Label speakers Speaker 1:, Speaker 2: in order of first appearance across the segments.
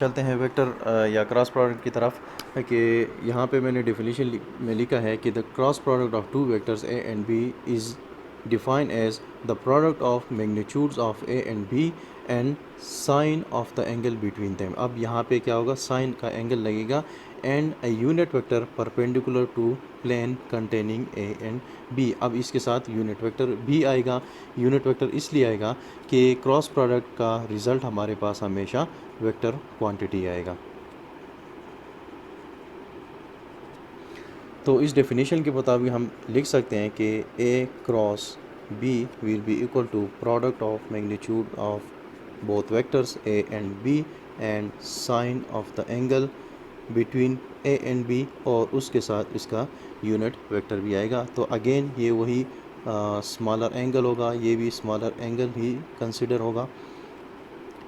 Speaker 1: चलते हैं वेक्टर या क्रॉस प्रोडक्ट की तरफ कि यहाँ पे मैंने डेफिनेशन में लिखा है कि the cross product of two vectors A and B is defined as the product of magnitudes of A and B and sine of the angle between them. अब यहाँ पे क्या होगा, साइन का एंगल लगेगा and a unit vector perpendicular to plane containing A and B. अब इसके साथ यूनिट वेक्टर भी आएगा। यूनिट वेक्टर इसलिए आएगा कि क्रॉस प्रोडक्ट का रिज़ल्ट हमारे पास हमेशा वेक्टर क्वांटिटी आएगा। तो इस डेफिनेशन के मुताबिक हम लिख सकते हैं कि A cross B will be equal to product of magnitude of both vectors A and B and sine of the angle between A and B, और उसके साथ इसका यूनिट वेक्टर भी आएगा। तो अगेन ये वही स्मॉलर एंगल होगा, ये भी स्मॉलर एंगल ही कंसिडर होगा,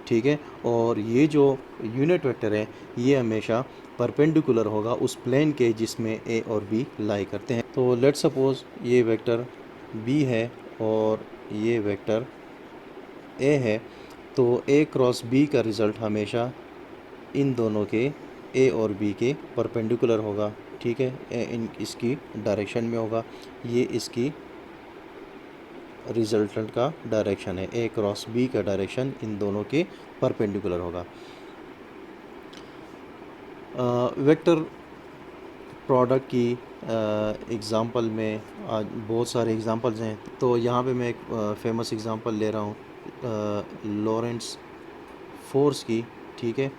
Speaker 1: ठीक है। और ये जो यूनिट वेक्टर है ये हमेशा परपेंडिकुलर होगा उस प्लेन के जिसमें ए और बी लाई करते हैं। तो लेट सपोज ये वेक्टर बी है और ये वेक्टर ए है, तो ए क्रॉस बी का रिज़ल्ट हमेशा इन दोनों के ए और बी के परपेंडिकुलर होगा, ठीक है। ए इन इसकी डायरेक्शन में होगा, ये इसकी रिजल्टेंट का डायरेक्शन है। ए क्रॉस बी का डायरेक्शन इन दोनों के परपेंडिकुलर होगा। वेक्टर प्रोडक्ट की एग्ज़ाम्पल में आज बहुत सारे एग्ज़ाम्पल्स हैं। तो यहाँ पे मैं एक फेमस एग्ज़ाम्पल ले रहा हूँ लॉरेंट्ज़ फोर्स की, ठीक है,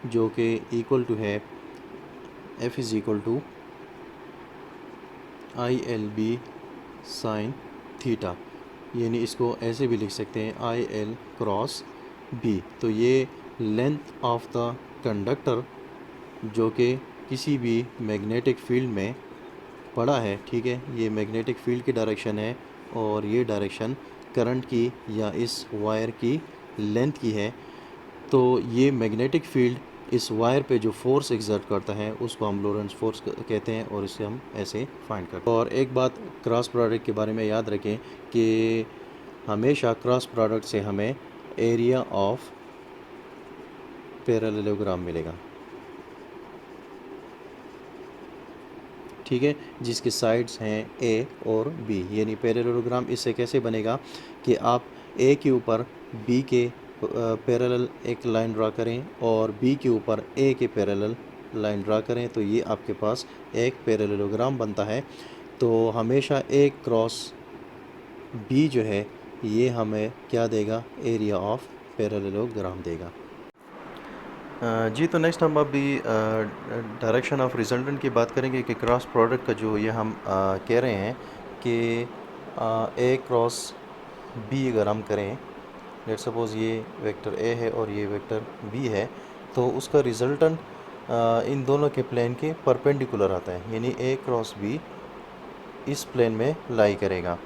Speaker 1: जो कि इक्वल टू है F is equal to ILB sine theta, यानी इसको ऐसे भी लिख सकते हैं IL क्रॉस B। तो ये लेंथ ऑफ द कंडक्टर जो कि किसी भी मैग्नेटिक फील्ड में पड़ा है, ठीक है, ये मैग्नेटिक फील्ड की डायरेक्शन है और ये डायरेक्शन करंट की या इस वायर की लेंथ की है। तो ये मैग्नेटिक फील्ड इस वायर पे जो फोर्स एक्सर्ट करता है उसको हम लॉरेंट्ज़ फोर्स कहते हैं और इसे हम ऐसे फाइंड करते हैं। और एक बात क्रॉस प्रोडक्ट के बारे में याद रखें कि हमेशा क्रॉस प्रोडक्ट से हमें एरिया ऑफ पैरेललोग्राम मिलेगा, ठीक है, जिसके साइड्स हैं ए और बी। यानी पैरेललोग्राम इससे कैसे बनेगा कि आप ए के ऊपर बी के पैरेलल एक लाइन ड्रा करें और बी के ऊपर ए के पैरेलल लाइन ड्रा करें, तो ये आपके पास एक पैरेललोग्राम बनता है। तो हमेशा ए क्रॉस बी जो है ये हमें क्या देगा, एरिया ऑफ पैरेललोग्राम देगा। जी, तो नेक्स्ट हम अभी डायरेक्शन ऑफ रिजल्टेंट की बात करेंगे कि क्रॉस प्रोडक्ट का जो ये हम कह रहे हैं कि ए क्रॉस बी अगर हम करें, लेट सपोज़ ये वेक्टर ए है और ये वेक्टर बी है, तो उसका रिजल्टेंट इन दोनों के प्लेन के परपेंडिकुलर आता है, यानी ए क्रॉस बी इस प्लेन में लाई करेगा।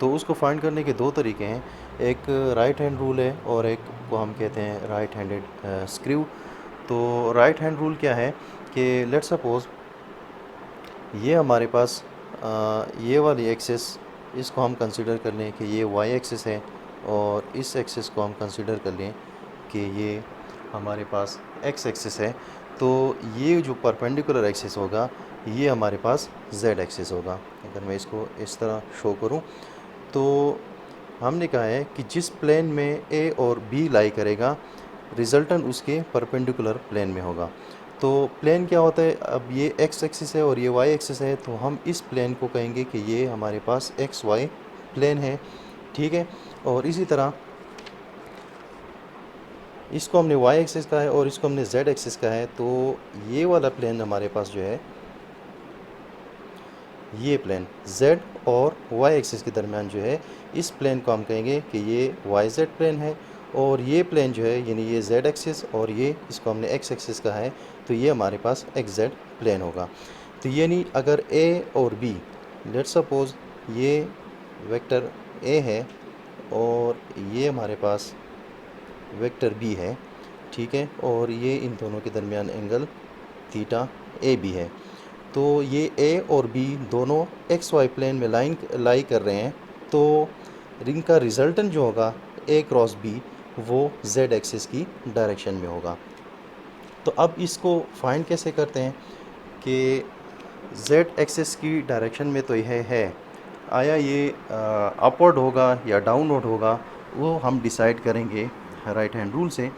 Speaker 1: तो उसको फाइंड करने के दो तरीके हैं, एक राइट हैंड रूल है और एक को हम कहते हैं राइट हैंडेड स्क्रू। तो राइट हैंड रूल क्या है कि लेट सपोज़ ये हमारे पास ये वाली एक्सिस, इसको हम कंसिडर कर लें कि ये वाई एक्सिस है और इस एक्सिस को हम कंसिडर कर लें कि ये हमारे पास एक्स एक्सिस है। तो ये जो परपेंडिकुलर एक्सिस होगा ये हमारे पास जेड एक्सिस होगा। अगर मैं इसको इस तरह शो करूं तो हमने कहा है कि जिस प्लेन में ए और बी लाई करेगा रिजल्टेंट उसके परपेंडिकुलर प्लेन में होगा। तो प्लेन क्या होता है, अब ये एक्स एक्सिस है और ये वाई एक्सिस है, तो हम इस प्लेन को कहेंगे कि ये हमारे पास एक्स वाई प्लेन है, ठीक है। और इसी तरह इसको हमने वाई एक्सिस का है और इसको हमने जेड एक्सिस का है, तो ये वाला प्लेन हमारे पास जो है ये प्लेन z और y एक्सिस के दरमियान जो है इस प्लेन को हम कहेंगे कि ये yz प्लेन है। और ये प्लेन जो है यानी ये z एक्सिस और ये इसको हमने x एक्सिस का है, तो ये हमारे पास xz प्लेन होगा। तो यानी अगर a और b, लेट सपोज ये वेक्टर a है और ये हमारे पास वेक्टर b है, ठीक है, और ये इन दोनों के दरमियान एंगल थीटा ए बी है। तो ये ए और बी दोनों एक्स वाई प्लेन में लाई कर रहे हैं, तो रिंग का रिजल्टेंट जो होगा ए क्रॉस बी वो जेड एक्सिस की डायरेक्शन में होगा। तो अब इसको फाइंड कैसे करते हैं कि जेड एक्सिस की डायरेक्शन में तो यह है, आया ये अपवर्ड होगा या डाउनवर्ड होगा, वो हम डिसाइड करेंगे राइट हैंड रूल से।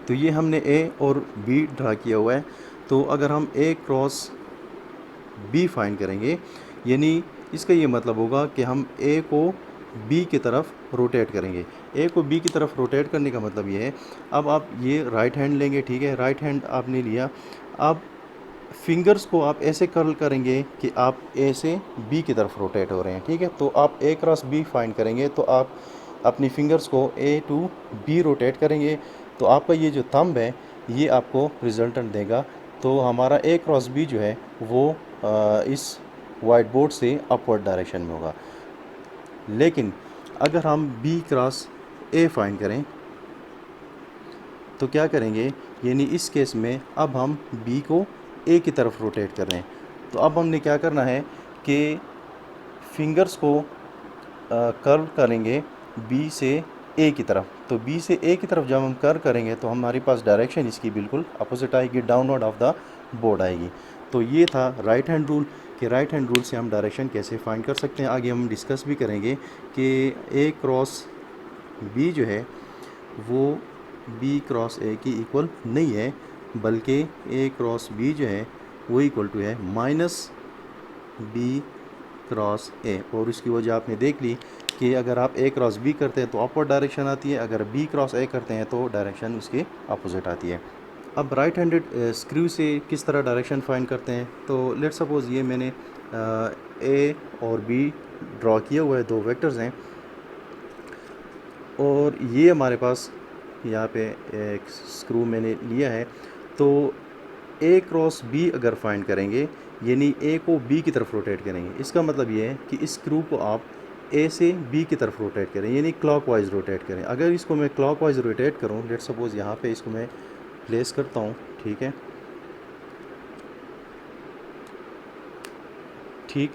Speaker 1: तो ये हमने ए और बी ड्रा किया हुआ है। तो अगर हम ए क्रॉस बी फाइंड करेंगे, यानी इसका ये मतलब होगा कि हम ए को बी की तरफ रोटेट करेंगे। ए को बी की तरफ रोटेट करने का मतलब ये है, अब आप ये राइट हैंड लेंगे, ठीक है, राइट हैंड आपने लिया, अब फिंगर्स को आप ऐसे कर्ल करेंगे कि आप ए से बी की तरफ रोटेट हो रहे हैं, ठीक है। तो आप ए क्रॉस बी फाइंड करेंगे तो आप अपनी फिंगर्स को ए टू बी रोटेट करेंगे, तो आपका ये जो थंब है ये आपको रिजल्टेंट देगा। तो हमारा ए क्रॉस बी जो है वो इस वाइट बोर्ड से अपवर्ड डायरेक्शन में होगा। लेकिन अगर हम बी क्रॉस ए फाइंड करें तो क्या करेंगे, यानी इस केस में अब हम बी को ए की तरफ रोटेट कर रहे हैं। तो अब हमने क्या करना है कि फिंगर्स को कर्व करेंगे बी से ए की तरफ। तो बी से ए की तरफ जब हम कर्व करेंगे तो हमारे पास डायरेक्शन इसकी बिल्कुल अपोजिट आएगी, डाउनवर्ड ऑफ द बोर्ड आएगी। तो ये था राइट हैंड रूल, कि राइट हैंड रूल से हम डायरेक्शन कैसे फाइंड कर सकते हैं। आगे हम डिस्कस भी करेंगे कि ए क्रॉस बी जो है वो बी क्रॉस ए की इक्वल नहीं है, बल्कि ए क्रॉस बी जो है वो इक्वल टू है माइनस बी क्रॉस ए। और इसकी वजह आपने देख ली कि अगर आप ए क्रॉस बी करते हैं तो अपवर्ड डायरेक्शन आती है, अगर बी क्रॉस ए करते हैं तो डायरेक्शन उसके अपोजिट आती है। अब राइट हैंडेड स्क्रू से किस तरह डायरेक्शन फाइंड करते हैं, तो लेट सपोज़ ये मैंने ए और बी ड्रॉ किया हुआ है, दो वेक्टर्स हैं, और ये हमारे पास यहाँ पे एक स्क्रू मैंने लिया है। तो ए क्रॉस बी अगर फाइंड करेंगे, यानी ए को बी की तरफ रोटेट करेंगे, इसका मतलब ये है कि इस स्क्रू को आप ए से बी की तरफ रोटेट करें, यानी क्लॉकवाइज रोटेट करें। अगर इसको मैं क्लॉकवाइज रोटेट करूँ, लेट सपोज़ यहाँ पे इसको मैं प्लेस करता हूँ, ठीक है, ठीक।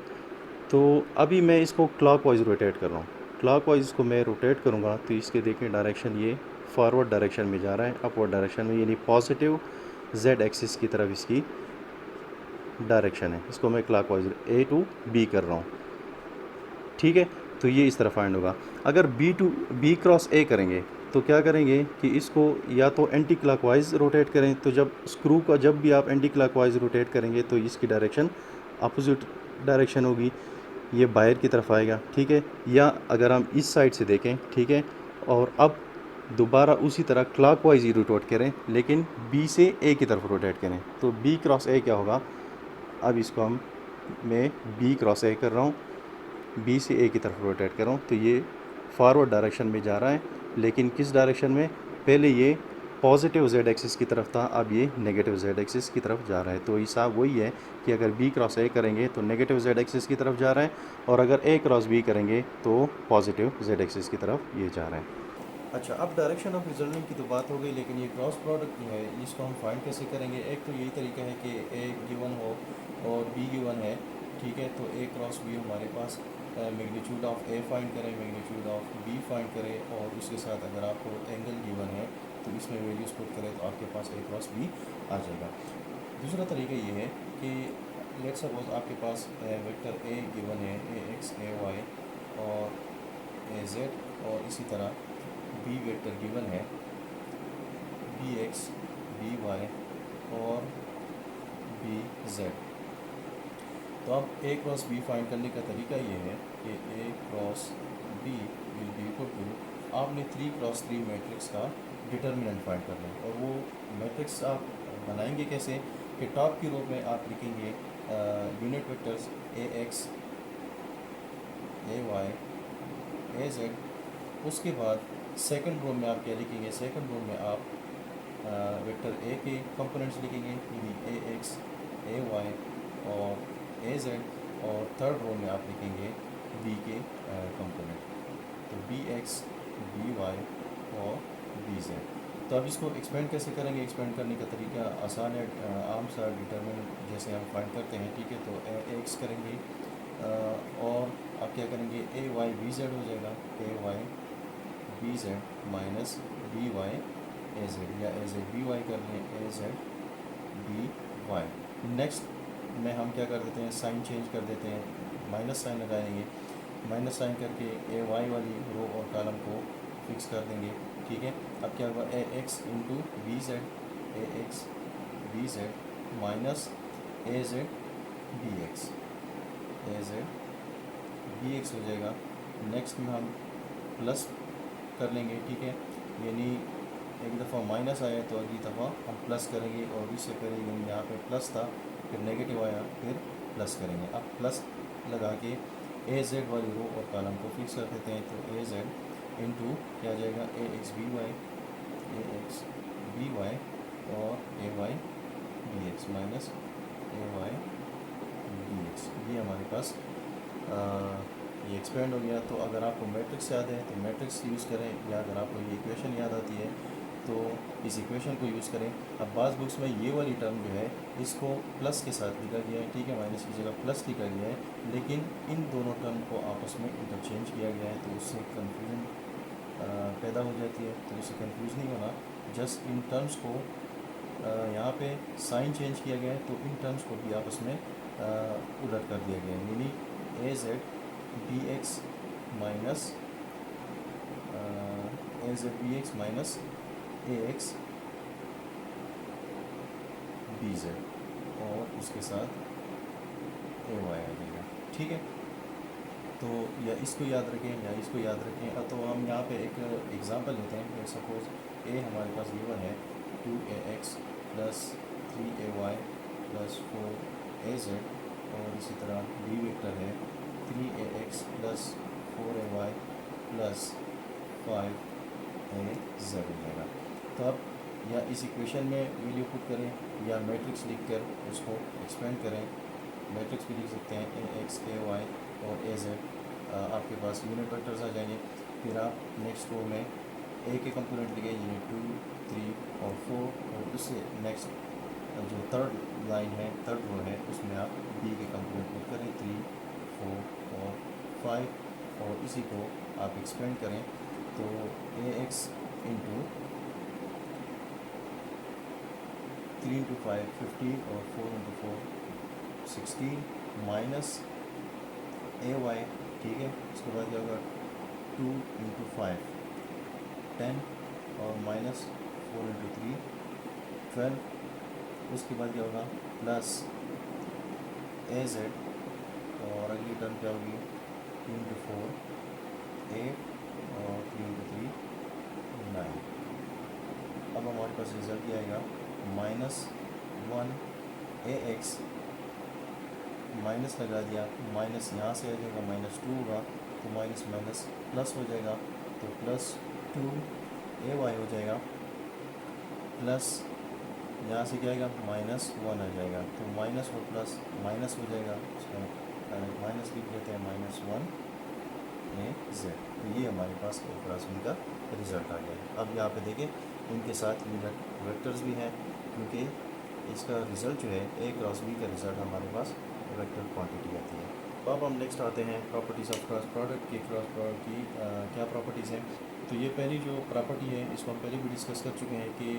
Speaker 1: तो अभी मैं इसको क्लॉकवाइज रोटेट कर रहा हूँ, क्लॉकवाइज इसको मैं रोटेट करूँगा तो इसके देखें डायरेक्शन ये फॉरवर्ड डायरेक्शन में जा रहा है, अपवर्ड डायरेक्शन में, यानी पॉजिटिव जेड एक्सिस की तरफ इसकी डायरेक्शन है। इसको मैं क्लॉकवाइज ए टू बी कर रहा हूँ, ठीक है। तो ये इस तरह फाइंड होगा। अगर बी क्रॉस ए करेंगे तो क्या करेंगे कि इसको या तो एंटी क्लॉकवाइज रोटेट करें, तो जब स्क्रू का जब भी आप एंटी क्लॉकवाइज रोटेट करेंगे तो इसकी डायरेक्शन अपोजिट डायरेक्शन होगी, ये बाहर की तरफ आएगा, ठीक है। या अगर हम इस साइड से देखें, ठीक है, और अब दोबारा उसी तरह क्लॉकवाइज ही रोटेट करें, लेकिन बी से ए की तरफ रोटेट करें, तो बी क्रॉस ए क्या होगा, अब इसको मैं बी क्रॉस ए कर रहा हूँ, बी से ए की तरफ रोटेट कर रहा हूँ, तो ये फॉरवर्ड डायरेक्शन में जा रहा है, लेकिन किस डायरेक्शन में, पहले ये पॉजिटिव जेड एक्सिस की तरफ था, अब ये नेगेटिव जेड एक्सिस की तरफ जा रहा है। तो हिसाब वही है कि अगर बी क्रॉस ए करेंगे तो नेगेटिव जेड एक्सिस की तरफ जा रहा है, और अगर ए क्रॉस बी करेंगे तो पॉजिटिव जेड एक्सिस की तरफ ये जा रहा है। अच्छा, अब डायरेक्शन ऑफ रिजल्टेंट की तो बात हो गई, लेकिन ये क्रॉस प्रोडक्ट जो है इसको हम फाइंड कैसे करेंगे। एक तो यही तरीका है कि ए गिवन हो और बी गिवन है, ठीक है। तो ए क्रॉस बी हमारे पास मैग्नीट्यूड ऑफ ए फाइंड करें, मैग्नीट्यूड ऑफ बी फाइंड करें, और उसके साथ अगर आपको एंगल गिवन है तो इसमें वैल्यूज पुट करें तो आपके पास ए क्रॉस बी आ जाएगा। दूसरा तरीका ये है कि लेट सपोज आपके पास वेक्टर ए गिवन है, ए एक्स ए वाई और ए जेड, और इसी तरह बी वेक्टर गिवन है, बी एक्स बी वाई और बी जेड। तो अब ए क्रॉस बी फाइंड करने का तरीका ये है कि A cross B will be equal to, आपने 3x3 मैट्रिक्स का डिटर्मिनेंट फाइंड करना है। और वो मैट्रिक्स आप बनाएंगे कैसे कि टॉप की रो में आप लिखेंगे unit vectors A X A Y A Z, उसके बाद सेकंड रो में आप क्या लिखेंगे, सेकंड रो में आप वेक्टर ए के कंपोनेंट्स लिखेंगे, यानी ए एक्स ए वाई और ए जेड, और थर्ड रो में आप लिखेंगे बी के कंपोनेंट, तो बी एक्स बी वाई और बी जेड। तो अब इसको एक्सपेंड कैसे करेंगे, एक्सपेंड करने का तरीका आसान है, आम सा डिटरमिनेंट जैसे हम फाइंड करते हैं, ठीक है। तो ए एक्स करेंगे और आप क्या करेंगे, ए वाई बी जेड हो जाएगा, A Y B Z minus B Y A Z, या ए जेड बी वाई कर लें A Z B Y. Next में हम क्या कर देते हैं, साइन चेंज कर देते हैं, माइनस साइन लगाएंगे, माइनस साइन करके ए वाई वाली रो और कॉलम को फिक्स कर देंगे। ठीक है, अब क्या होगा, ए X into B Z, A x B Z minus A Z B x, A Z B x हो जाएगा। नेक्स्ट में हम प्लस कर लेंगे। ठीक है, यानी एक दफ़ा माइनस आया तो अगली दफ़ा हम प्लस करेंगे, और इससे पहले यहाँ पे प्लस था, फिर नेगेटिव आया, फिर प्लस करेंगे। अब प्लस लगा के ए जेड वाली रो और कॉलम को फिक्स कर देते हैं। तो ए जेड इंटू क्या आ जाएगा, ए एक्स बी वाई, ए एक्स बी वाई और ए वाई बी एक्स माइनस ए वाई बी एक्स। ये हमारे पास ये एक्सपेंड हो गया। तो अगर आपको मैट्रिक्स याद है तो मैट्रिक्स यूज़ करें, या अगर आपको ये इक्वेशन याद आती है तो इस इक्वेशन को यूज़ करें। अब बाज़ बुक्स में ये वाली टर्म जो है इसको प्लस के साथ लिखा गया है। ठीक है, माइनस की जगह प्लस लिखा गया है, लेकिन इन दोनों टर्म को आपस में इंटरचेंज किया गया है, तो उससे कन्फ्यूजन पैदा हो जाती है। तो उससे कन्फ्यूज़ नहीं होना, जस्ट इन टर्म्स को यहाँ पे साइन चेंज किया गया है, तो इन टर्म्स को भी आपस में उलट कर दिया गया है, यानी ए Z B x minus A Z B x minus A x B Z और उसके साथ ए वाई आ जाएगा। ठीक है, तो या इसको याद रखें या इसको याद रखें। तो हम यहाँ पे एक एग्ज़ाम्पल लेते हैं। सपोज़ ए हमारे पास गिवन है 2ax plus 3ay plus 4az, और इसी तरह बी वेक्टर है 3ax plus 4ay plus 5az हो जाएगा। तो अब या इस इक्वेशन में वैल्यू पुट करें, या मैट्रिक्स लिख कर उसको एक्सपेंड करें। मैट्रिक्स भी लिख सकते हैं, ए एक्स ए वाई और ए जेड, आपके पास यूनिट वेक्टर्स आ जाएंगे। फिर आप नेक्स्ट रो में ए के कंपोनेंट लिखे, यूनिट 2, 3 और 4, और उससे नेक्स्ट जो थर्ड लाइन है, थर्ड रो है, उसमें आप बी के कंपोनेंट पुट करें 3, 4 और 5, और इसी को आप एक्सपेंड करें। तो ए एक्स इंटू 3 इंटू 5 15 और 4 इंटू 4 16 माइनस ए वाई। ठीक है, उसके बाद क्या होगा 2 इंटू 5 10 और माइनस 4 इंटू 3 12। उसके बाद क्या होगा प्लस ए जेड, और अगली टर्म क्या होगी 2 इंटू 4 8 और 3 इंटू 3 9। अब हमारे पास रिजल्ट क्या आएगा, -1 ए एक्स, माइनस लगा दिया, माइनस यहाँ से आ जाएगा -2 होगा, तो माइनस माइनस प्लस हो जाएगा, तो +2 ए वाई हो जाएगा, प्लस यहाँ से क्या आएगा -1 आ जाएगा, तो माइनस और प्लस माइनस हो जाएगा, उसमें माइनस लिख देते हैं -1 ए जेड। तो ये हमारे पास ए क्रॉस बी का रिज़ल्ट आ गया है। अब यहाँ पे देखें इनके साथ यूनिट वेक्टर्स भी हैं, क्योंकि इसका रिज़ल्ट जो है ए क्रॉस बी का रिज़ल्ट हमारे पास वेक्टर क्वांटिटी आती है। तो अब हम नेक्स्ट आते हैं प्रॉपर्टीज़ ऑफ क्रॉस प्रोडक्ट की। क्रॉस प्रोडक्ट की क्या प्रॉपर्टीज़ हैं। तो ये पहली जो प्रॉपर्टी है इसको हम पहले भी डिस्कस कर चुके हैं कि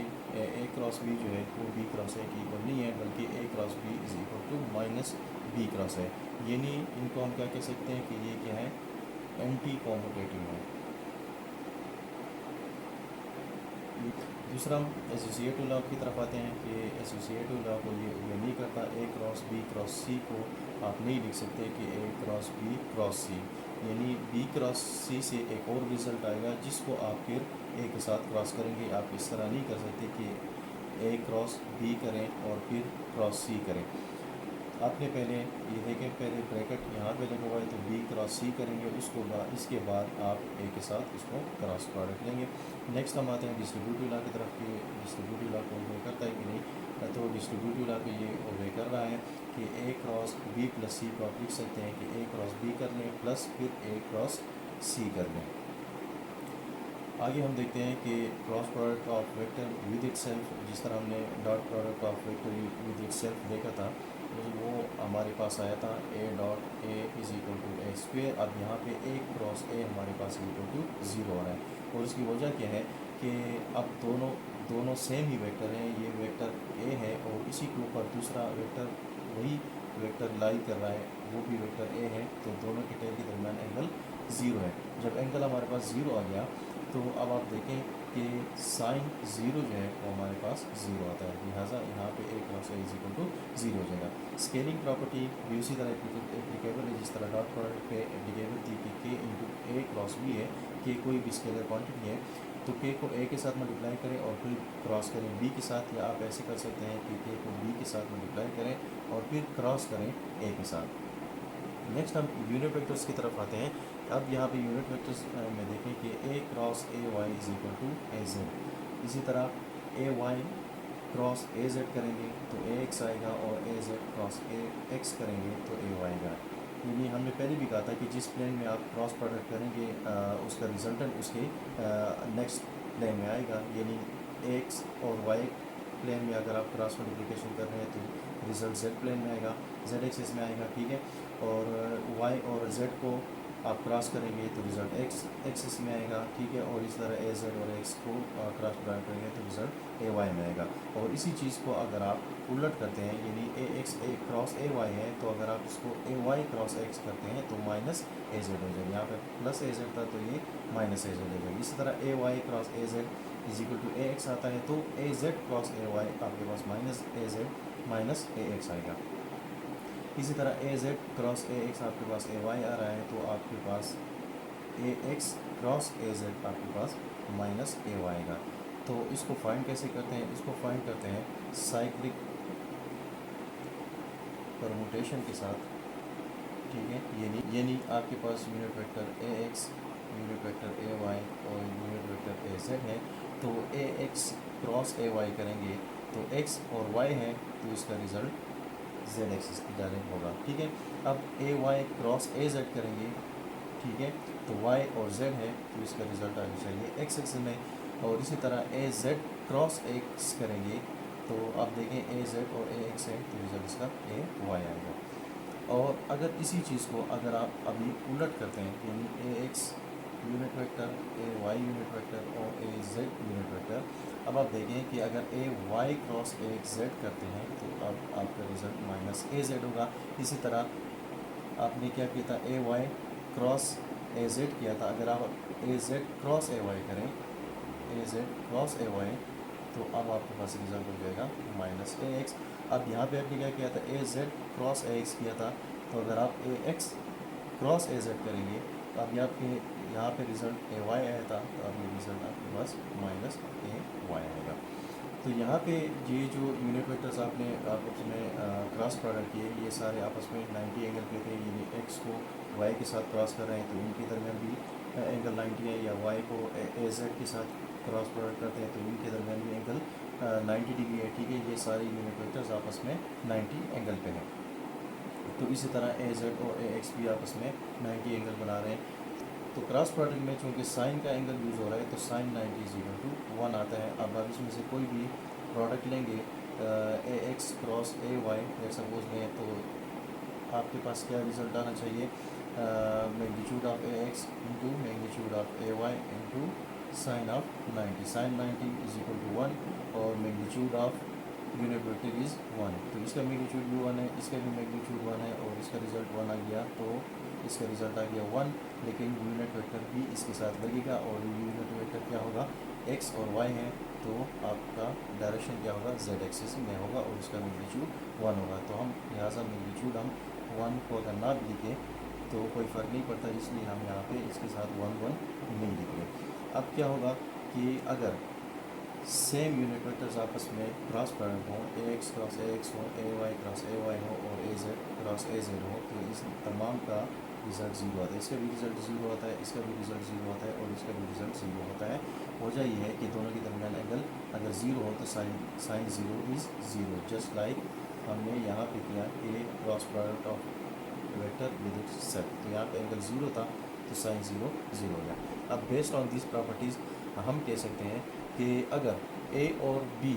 Speaker 1: ए क्रॉस बी जो है वो बी क्रॉस ए की इक्वल नहीं है, बल्कि A cross B is equal to minus B cross है। यानी इनको हम क्या कह सकते हैं कि ये क्या है, एंटी कॉम्पिटेटिव है। दूसरा हम एसोसिएटिव लॉ की तरफ आते हैं कि एसोसिएटिव लॉ को ये नहीं करता, ए क्रॉस बी क्रॉस सी को आप नहीं लिख सकते कि ए क्रॉस बी क्रॉस सी, यानी बी क्रॉस सी से एक और रिज़ल्ट आएगा जिसको आप फिर ए के साथ क्रॉस करेंगे। आप इस तरह नहीं कर सकते कि ए क्रॉस बी करें और फिर क्रॉस सी करें। आपने पहले ये देखें, पहले ब्रैकेट यहाँ पे लगा हुआ है, तो बी क्रॉस सी करेंगे, इसके बाद आप ए के साथ इसको क्रॉस प्रोडक्ट लेंगे। नेक्स्ट हम आते हैं डिस्ट्रीब्यूटिव लॉ की तरफ कि डिस्ट्रीब्यूटिव लॉ को ओबे करता है कि नहीं। तो डिस्ट्रीब्यूटिव लॉ को ये ओबे कर रहा है कि ए क्रॉस बी प्लस सी को आप लिख सकते हैं कि ए क्रॉस बी कर लें प्लस फिर ए क्रॉस सी कर लें। आगे हम देखते हैं कि cross product of vector with itself, जिस तरह हमने dot product of vector with itself देखा था, वो हमारे पास आया था A dot A is equal to A square. अब यहाँ पे ए क्रॉस ए हमारे पास इक्वल टू 0 आ रहा है, और इसकी वजह क्या है कि अब दोनों दोनों सेम ही वेक्टर हैं, ये वेक्टर ए है और इसी के ऊपर दूसरा वेक्टर वही वेक्टर लाई कर रहा है, वो भी वेक्टर ए है, तो दोनों के टेल के दरमियान एंगल ज़ीरो है। जब एंगल हमारे पास ज़ीरो आ गया तो अब आप देखें कि साइन ज़ीरो जो है वो हमारे पास ज़ीरो आता है, लिहाजा यहाँ पे A cross A is equal to zero हो जाएगा। स्केलिंग प्रॉपर्टी भी उसी तरह एप्लीकेबल है जिस तरह डॉट प्रोडक्ट पे एप्लीकेबल थी कि के इंटू ए क्रॉस बी है, के कोई भी स्केलर क्वांटिटी है तो के को ए के साथ मल्टीप्लाई करें और फिर क्रॉस करें बी के साथ, या आप ऐसे कर सकते हैं कि के को बी के साथ मल्टीप्लाई करें और फिर क्रॉस करें ए के साथ। नेक्स्ट हम यूनिट वेक्टर्स की तरफ आते हैं। अब यहाँ पे यूनिट वेक्टर्स में देखें कि A cross A Y is equal to A Z. इसी तरह A Y cross A Z करेंगे तो ए एक्स आएगा और A Z cross A X करेंगे तो ए वाई आएगा। यानी हमने पहले भी कहा था कि जिस प्लेन में आप क्रॉस प्रोडक्ट करेंगे उसका रिजल्टेंट उसके नेक्स्ट प्लेन में आएगा, यानी एक्स और वाई प्लेन में अगर आप क्रॉस मल्टीप्लिकेशन कर रहे हैं तो रिजल्ट जेड प्लेन में आएगा, जेड एक्सिस में आएगा, ठीक है। और वाई और जेड को आप क्रॉस करेंगे तो रिज़ल्ट एक्स एक्सिस में आएगा, ठीक है। और इस तरह ए जेड और एक्स को क्रॉस प्रोडक्ट करेंगे तो रिज़ल्ट ए वाई में आएगा। और इसी चीज़ को अगर आप उलट करते हैं, यानी A X A cross A Y है, तो अगर आप इसको ए वाई क्रॉस एक्स करते हैं तो माइनस ए जेड हो जाएगा। यहाँ पे प्लस ए जेड था तो ये माइनस ए जेड हो जाएगा। इसी तरह A Y cross A Z is equal to A X आता है, तो A Z cross A Y आपके पास minus A Z minus A X आएगा। इसी तरह A Z cross A X आपके पास ए वाई आ रहा है, तो आपके पास A X cross A Z आपके पास माइनस ए वाई आएगा। तो इसको फाइंड कैसे करते हैं? इसको फाइंड करते हैं साइक्लिक परमुटेशन के साथ, ठीक है। यानी आपके पास unit vector A X, unit vector A Y और यूनिट वेक्टर ए जेड है, तो A X cross A Y करेंगे तो एक्स और वाई है तो इसका रिज़ल्ट जेड एक्सिस की जानिब होगा, ठीक है। अब ए वाई क्रॉस ए जेड करेंगे, ठीक है, तो वाई और जेड है तो इसका रिज़ल्ट आना चाहिए एक्स एक्सिस में। और इसी तरह ए जेड क्रॉस एक्स करेंगे तो आप देखें ए जेड और ए एक्स है तो रिज़ल्ट इसका ए वाई आएगा। और अगर इसी चीज़ को अगर आप अभी उलट करते हैं, यानी A X unit vector, A Y unit vector और ए जेड यूनिट वेक्टर, अब आप देखें कि अगर ए वाई क्रॉस ए जेड करते हैं तो अब आपका रिज़ल्ट माइनस ए जेड होगा। इसी तरह आपने क्या किया था, ए वाई क्रॉस ए जेड किया था, अगर आप ए जेड क्रॉस ए वाई करें, ए जेड क्रॉस ए वाई, तो अब आपके पास रिज़ल्ट हो जाएगा माइनस ए एक्स। अब यहाँ पे आपने क्या किया था, ए जेड क्रॉस ए एक्स किया था, तो अगर आप ए एक्स क्रॉस ए जेड करेंगे तो अब यहाँ पे रिज़ल्ट ए वाई आया था, तो अब ये रिज़ल्ट आपके पास माइनस ए वाई आएगा। तो यहाँ पे ये जो यूनिट वेक्टर्स आपने आपस में क्रॉस प्रोडक्ट किए, ये सारे आपस में 90 एंगल पे थे। यानी एक्स को वाई के साथ क्रॉस कर रहे हैं तो इनके दरमियान भी एंगल 90 है, या वाई को ए जेड के साथ क्रॉस प्रोडक्ट करते हैं तो इनके दरमियान भी एंगल 90 डिग्री है, ठीक है। ये सारे यूनिट वेक्टर्स आपस में 90 एंगल पे हैं। तो इसी तरह ए जेड और ए एक्स भी आपस में 90 एंगल बना रहे हैं। तो क्रॉस प्रोडक्ट में चूँकि साइन का एंगल यूज़ हो रहा है तो साइन 90 इज इक्वल टू 1 आता है। अब आप इसमें से कोई भी प्रोडक्ट लेंगे, A X cross A Y suppose लें, तो आपके पास क्या रिज़ल्ट आना चाहिए, magnitude of A X into magnitude of A Y into sine of 90। Sine 90 is equal to 1 और magnitude of unit vector is 1, तो इसका मैग्नीट्यूड भी 1 है, इसका भी मैग्नीट्यूड 1 है और इसका रिज़ल्ट 1 आ गया, तो इसका रिज़ल्ट आ गया 1। लेकिन यूनिट वेक्टर भी इसके साथ लगेगा और यूनिट वेक्टर क्या होगा, एक्स और वाई है, तो आपका डायरेक्शन क्या होगा, जेड एक्सिस में होगा और उसका मैग्नीट्यूड 1 होगा। तो हम लिहाजा मैग्नीट्यूड हम 1 को अगर ना भी लिखें तो कोई फ़र्क नहीं पड़ता, इसलिए हम यहाँ पे इसके साथ 1 1 नहीं लिख रहे। अब क्या होगा कि अगर सेम यूनिट वेक्टर्स आपस में क्रॉस प्रोडक्ट हों, ए एक्स क्रॉस ए एक्स हो, ए वाई क्रॉस ए वाई हो और A Z cross A Z हो, तो इस तमाम का रिज़ल्ट ज़ीरो आता है। इसका भी रिज़ल्ट ज़ीरो होता है, इसका भी रिज़ल्ट ज़ीरो होता है और इसका भी रिज़ल्ट ज़ीरो होता है। वजह यह है कि दोनों के दरमियान एंगल अगर ज़ीरो हो तो sine zero is zero, just like हमने यहाँ पे किया A cross product of vector with its set, तो यहाँ पे एंगल ज़ीरो था तो साइन ज़ीरो ज़ीरो हो गया। अब बेस्ड ऑन दिस प्रॉपर्टीज़ हम कह सकते हैं कि अगर ए और बी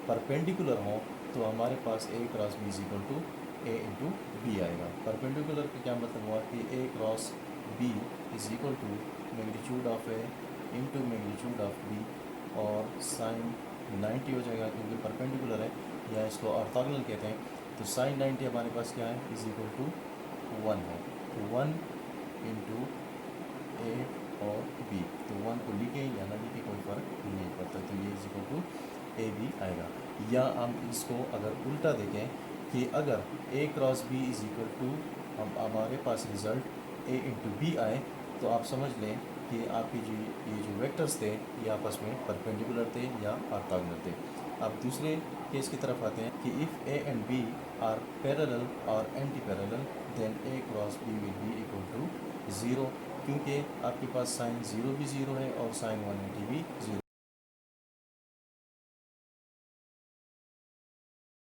Speaker 1: परपेंडिकुलर हों तो हमारे पास A cross B is equal to A into B आएगा। परपेंडिकुलर का क्या मतलब हुआ कि A cross B is equal to magnitude of A into magnitude of B और साइन 90 हो जाएगा क्योंकि परपेंडिकुलर है या इसको ऑर्थोगोनल कहते हैं। तो साइन 90 हमारे पास क्या है, इज इक्वल टू 1 है। तो 1 इंटू ए और बी, तो 1 को लिखे या ना लिखे कोई फ़र्क नहीं पड़ता, तो ये is equal to A B आएगा। या हम इसको अगर उल्टा देखें कि अगर A cross B is equal to, हम हमारे पास रिज़ल्ट ए इंटू बी आए, तो आप समझ लें कि आपकी जो ये जो वेक्टर्स थे ये आपस में परपेंडिकुलर थे या ऑर्थोगोनल थे। अब दूसरे केस की तरफ आते हैं कि if A and B are parallel और anti parallel, then A cross B will be equal to 0, क्योंकि आपके पास साइन 0 भी 0 है और साइन 180 भी 0